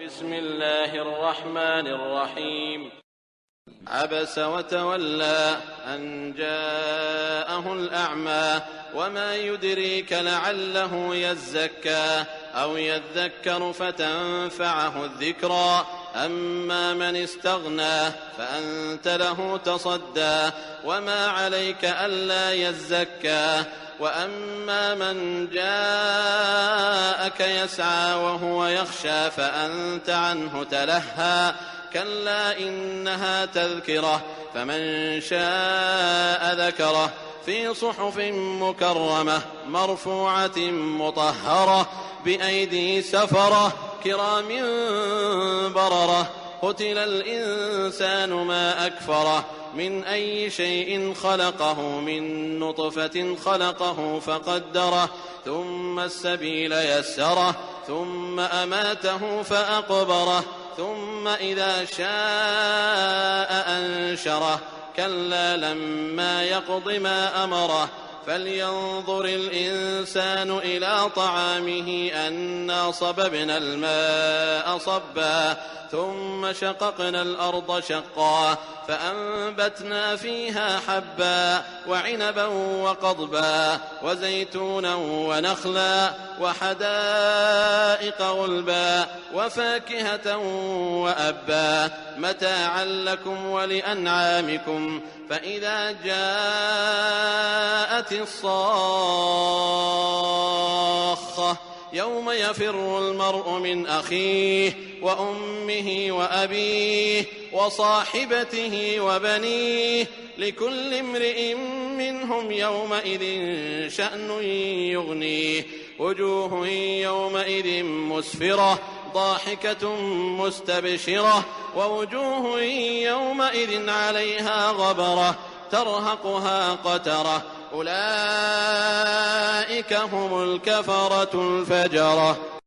بسم الله الرحمن الرحيم. عبس وتولى أن جاءه الأعمى وما يدريك لعله يزكى أو يذكر فتنفعه الذكرى أما من استغنى فأنت له تصدى وما عليك ألا يزكى وأما من جاءك يسعى وهو يخشى فأنت عنه تلهى كلا إنها تذكرة فمن شاء ذكره في صحف مكرمة مرفوعة مطهرة بأيدي سفرة كرام بررة قتل الإنسان ما أكفره من أي شيء خلقه من نطفة خلقه فقدره ثم السبيل يسره ثم أماته فأقبره ثم إذا شاء أنشره كلا لما يقض ما أمره فلينظر الإنسان إلى طعامه أنا صببنا الماء صبا ثم شققنا الأرض شقا فأنبتنا فيها حبا وعنبا وقضبا وزيتونا ونخلا وحدائق غلبا وفاكهة وأبا متاعا لكم ولأنعامكم فإذا جاءت الصاخة يوم يفر المرء من أخيه وأمه وأبيه وصاحبته وبنيه لكل امرئ منهم يومئذ شأن يغنيه وجوه يومئذ مسفرة ضاحكة مستبشرة ووجوه يومئذ عليها غبرة ترهقها قترة أولئك هم الكفرة الفجرة.